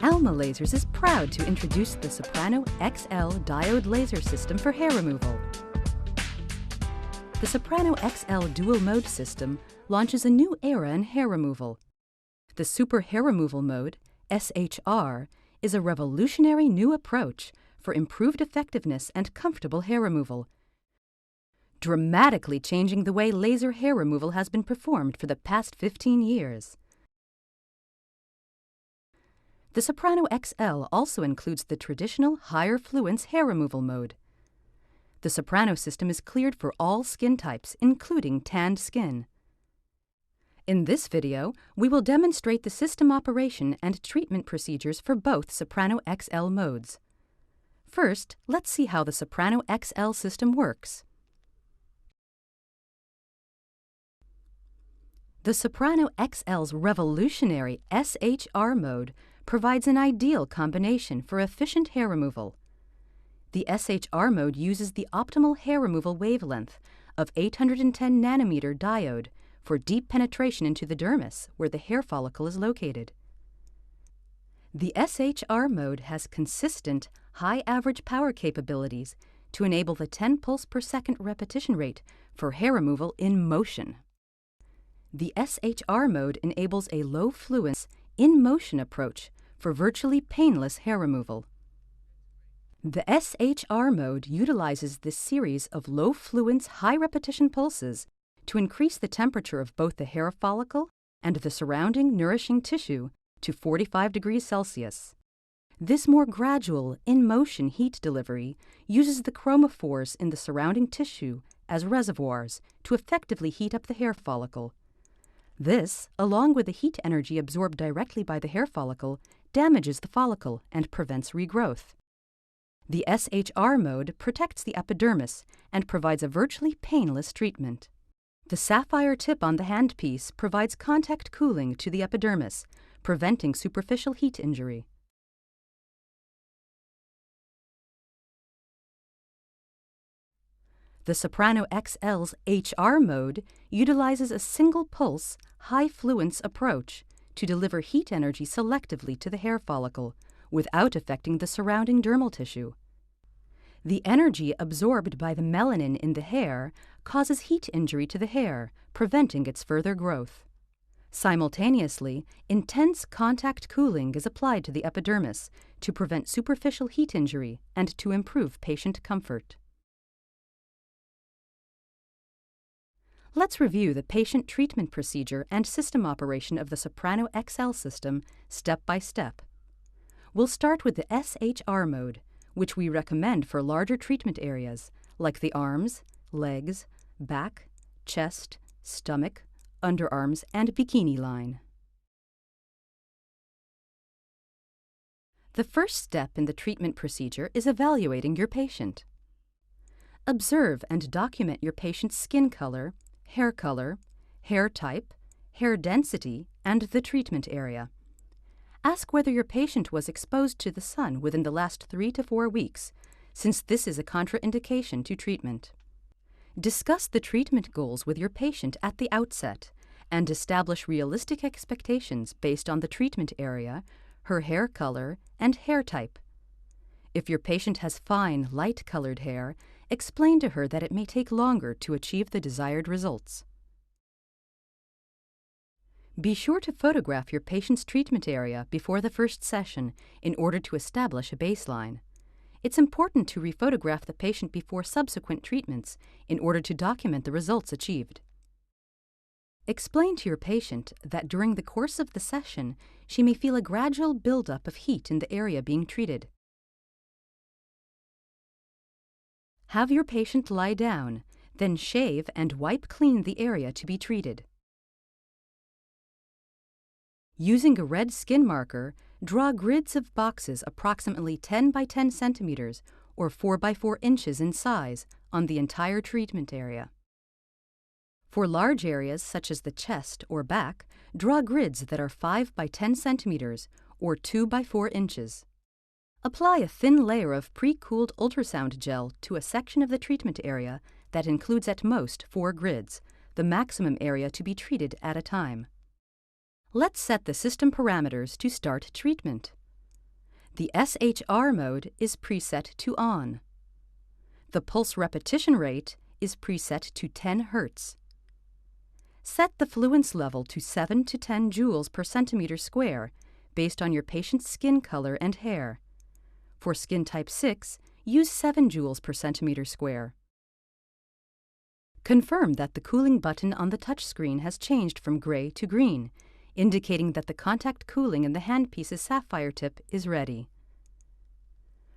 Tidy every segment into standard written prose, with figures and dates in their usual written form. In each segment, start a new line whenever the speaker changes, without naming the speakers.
Alma Lasers is proud to introduce the Soprano XL diode laser system for hair removal. The Soprano XL dual mode system launches a new era in hair removal. The Super Hair Removal Mode, SHR, is a revolutionary new approach for improved effectiveness and comfortable hair removal, dramatically changing the way laser hair removal has been performed for the past 15 years. The Soprano XL also includes the traditional higher fluence hair removal mode. The Soprano system is cleared for all skin types, including tanned skin. In this video, we will demonstrate the system operation and treatment procedures for both Soprano XL modes. First, let's see how the Soprano XL system works. The Soprano XL's revolutionary SHR mode provides an ideal combination for efficient hair removal. The SHR mode uses the optimal hair removal wavelength of 810 nanometer diode for deep penetration into the dermis, where the hair follicle is located. The SHR mode has consistent, high average power capabilities to enable the 10 pulse per second repetition rate for hair removal in motion. The SHR mode enables a low fluence, in-motion approach for virtually painless hair removal. The SHR mode utilizes this series of low-fluence, high-repetition pulses to increase the temperature of both the hair follicle and the surrounding nourishing tissue to 45 degrees Celsius. This more gradual, in-motion heat delivery uses the chromophores in the surrounding tissue as reservoirs to effectively heat up the hair follicle. This, along with the heat energy absorbed directly by the hair follicle, damages the follicle and prevents regrowth. The SHR mode protects the epidermis and provides a virtually painless treatment. The sapphire tip on the handpiece provides contact cooling to the epidermis, preventing superficial heat injury. The Soprano XL's HR mode utilizes a single-pulse, high-fluence approach to deliver heat energy selectively to the hair follicle without affecting the surrounding dermal tissue. The energy absorbed by the melanin in the hair causes heat injury to the hair, preventing its further growth. Simultaneously, intense contact cooling is applied to the epidermis to prevent superficial heat injury and to improve patient comfort. Let's review the patient treatment procedure and system operation of the Soprano XL system step by step. We'll start with the SHR mode, which we recommend for larger treatment areas like the arms, legs, back, chest, stomach, underarms, and bikini line. The first step in the treatment procedure is evaluating your patient. Observe and document your patient's skin color, hair type, hair density, and the treatment area. Ask whether your patient was exposed to the sun within the last 3 to 4 weeks, since this is a contraindication to treatment. Discuss the treatment goals with your patient at the outset and establish realistic expectations based on the treatment area, her hair color, and hair type. If your patient has fine, light-colored hair, explain to her that it may take longer to achieve the desired results. Be sure to photograph your patient's treatment area before the first session in order to establish a baseline. It's important to rephotograph the patient before subsequent treatments in order to document the results achieved. Explain to your patient that during the course of the session, she may feel a gradual buildup of heat in the area being treated. Have your patient lie down, then shave and wipe clean the area to be treated. Using a red skin marker, draw grids of boxes approximately 10 by 10 centimeters or 4 by 4 inches in size on the entire treatment area. For large areas such as the chest or back, draw grids that are 5 by 10 centimeters or 2 by 4 inches. Apply a thin layer of pre-cooled ultrasound gel to a section of the treatment area that includes at most 4 grids, the maximum area to be treated at a time. Let's set the system parameters to start treatment. The SHR mode is preset to on. The pulse repetition rate is preset to 10 Hz. Set the fluence level to 7 to 10 joules per centimeter square based on your patient's skin color and hair. For skin type 6, use 7 joules per centimeter square. Confirm that the cooling button on the touchscreen has changed from gray to green, indicating that the contact cooling in the handpiece's sapphire tip is ready.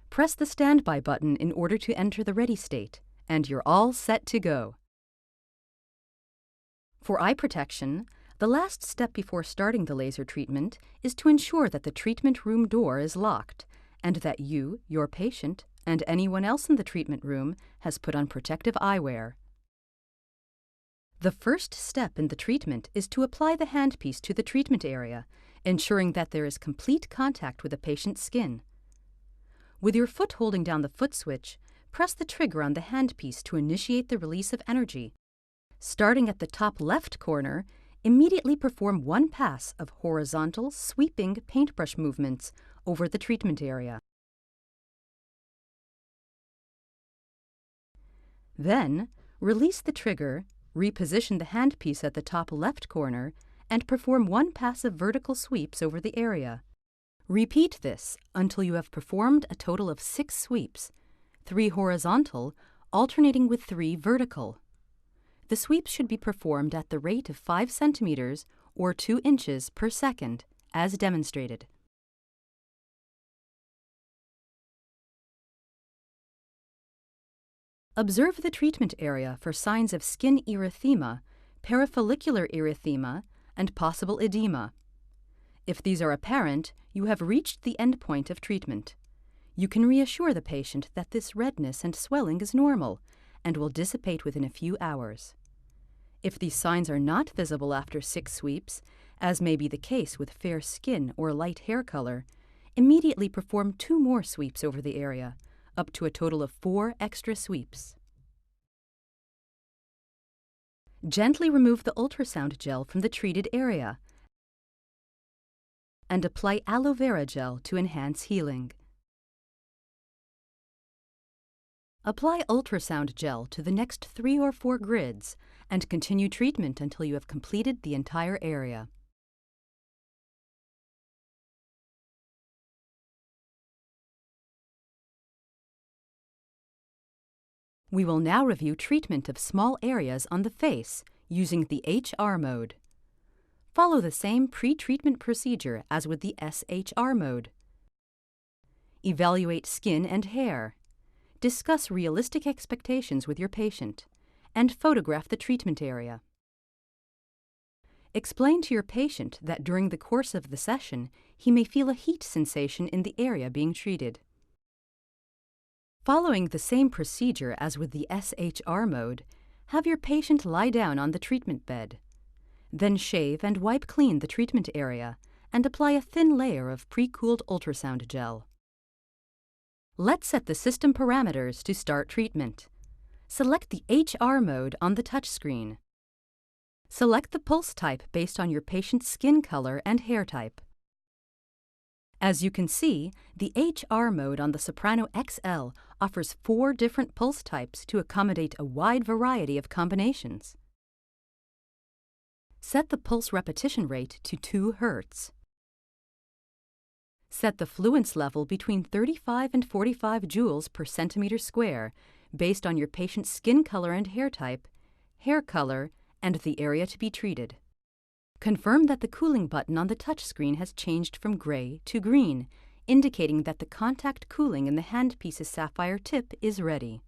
Press the standby button in order to enter the ready state, and you're all set to go. For eye protection, the last step before starting the laser treatment is to ensure that the treatment room door is locked and that you, your patient, and anyone else in the treatment room has put on protective eyewear. The first step in the treatment is to apply the handpiece to the treatment area, ensuring that there is complete contact with the patient's skin. With your foot holding down the foot switch, press the trigger on the handpiece to initiate the release of energy. Starting at the top left corner, immediately perform one pass of horizontal, sweeping paintbrush movements over the treatment area. Then, release the trigger, reposition the handpiece at the top left corner, and perform one pass of vertical sweeps over the area. Repeat this until you have performed a total of 6 sweeps, 3 horizontal, alternating with 3 vertical. The sweeps should be performed at the rate of 5 centimeters or 2 inches per second, as demonstrated. Observe the treatment area for signs of skin erythema, parafollicular erythema, and possible edema. If these are apparent, you have reached the end point of treatment. You can reassure the patient that this redness and swelling is normal and will dissipate within a few hours. If these signs are not visible after 6 sweeps, as may be the case with fair skin or light hair color, immediately perform 2 more sweeps over the area, up to a total of 4 extra sweeps. Gently remove the ultrasound gel from the treated area and apply aloe vera gel to enhance healing. Apply ultrasound gel to the next 3 or 4 grids and continue treatment until you have completed the entire area. We will now review treatment of small areas on the face using the HR mode. Follow the same pre-treatment procedure as with the SHR mode. Evaluate skin and hair. Discuss realistic expectations with your patient, and photograph the treatment area. Explain to your patient that during the course of the session, he may feel a heat sensation in the area being treated. Following the same procedure as with the SHR mode, have your patient lie down on the treatment bed. Then shave and wipe clean the treatment area and apply a thin layer of pre-cooled ultrasound gel. Let's set the system parameters to start treatment. Select the HR mode on the touchscreen. Select the pulse type based on your patient's skin color and hair type. As you can see, the HR mode on the Soprano XL offers 4 different pulse types to accommodate a wide variety of combinations. Set the pulse repetition rate to 2 Hz. Set the fluence level between 35 and 45 joules per centimeter square based on your patient's skin color and hair type, hair color, and the area to be treated. Confirm that the cooling button on the touchscreen has changed from gray to green, indicating that the contact cooling in the handpiece's sapphire tip is ready.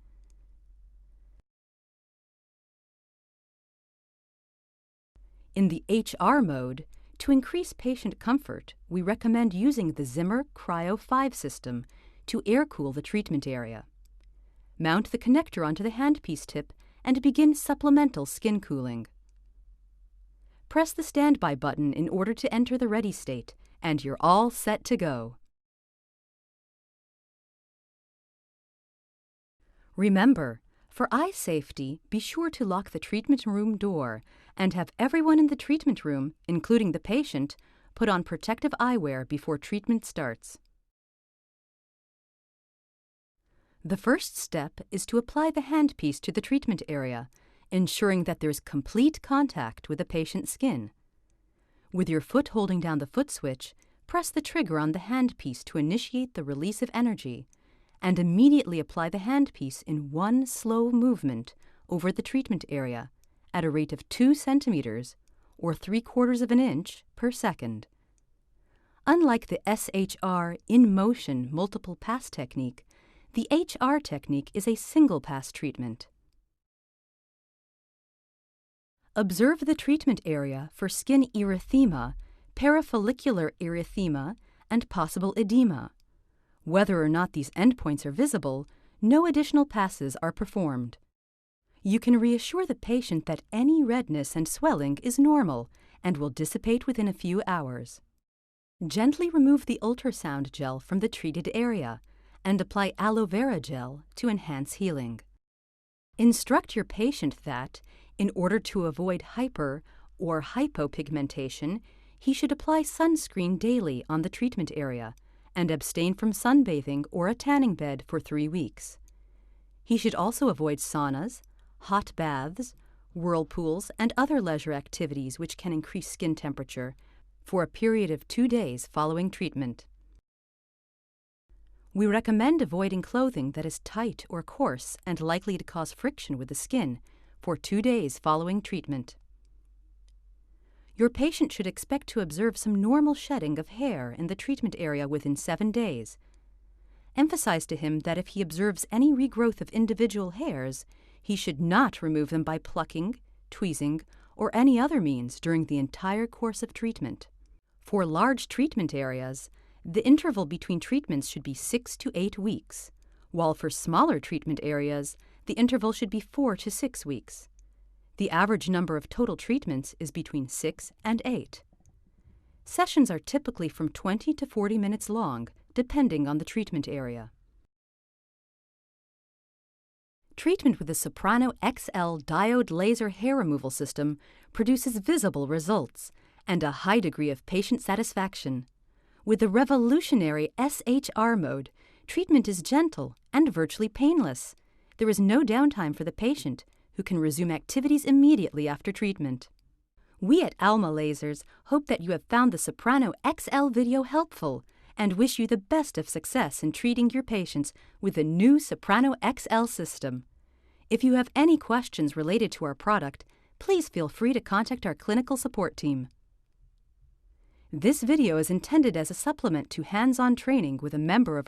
In the HR mode, to increase patient comfort, we recommend using the Zimmer Cryo 5 system to air-cool the treatment area. Mount the connector onto the handpiece tip and begin supplemental skin cooling. Press the standby button in order to enter the ready state, and you're all set to go. Remember, for eye safety, be sure to lock the treatment room door and have everyone in the treatment room, including the patient, put on protective eyewear before treatment starts. The first step is to apply the handpiece to the treatment area, ensuring that there's complete contact with the patient's skin. With your foot holding down the foot switch, press the trigger on the handpiece to initiate the release of energy, and immediately apply the handpiece in one slow movement over the treatment area at a rate of 2 centimeters or 3/4 of an inch per second. Unlike the SHR in-motion multiple pass technique, the HR technique is a single-pass treatment. Observe the treatment area for skin erythema, parafollicular erythema, and possible edema. Whether or not these endpoints are visible, no additional passes are performed. You can reassure the patient that any redness and swelling is normal and will dissipate within a few hours. Gently remove the ultrasound gel from the treated area and apply aloe vera gel to enhance healing. Instruct your patient that, in order to avoid hyper or hypopigmentation, he should apply sunscreen daily on the treatment area and abstain from sunbathing or a tanning bed for 3 weeks. He should also avoid saunas, hot baths, whirlpools, and other leisure activities which can increase skin temperature for a period of 2 days following treatment. We recommend avoiding clothing that is tight or coarse and likely to cause friction with the skin for 2 days following treatment. Your patient should expect to observe some normal shedding of hair in the treatment area within 7 days. Emphasize to him that if he observes any regrowth of individual hairs, he should not remove them by plucking, tweezing, or any other means during the entire course of treatment. For large treatment areas, the interval between treatments should be 6 to 8 weeks, while for smaller treatment areas, the interval should be 4 to 6 weeks. The average number of total treatments is between 6 and 8. Sessions are typically from 20 to 40 minutes long, depending on the treatment area. Treatment with the Soprano XL diode laser hair removal system produces visible results and a high degree of patient satisfaction. With the revolutionary SHR mode, treatment is gentle and virtually painless. There is no downtime for the patient, who can resume activities immediately after treatment. We at Alma Lasers hope that you have found the Soprano XL video helpful and wish you the best of success in treating your patients with the new Soprano XL system. If you have any questions related to our product, please feel free to contact our clinical support team. This video is intended as a supplement to hands-on training with a member of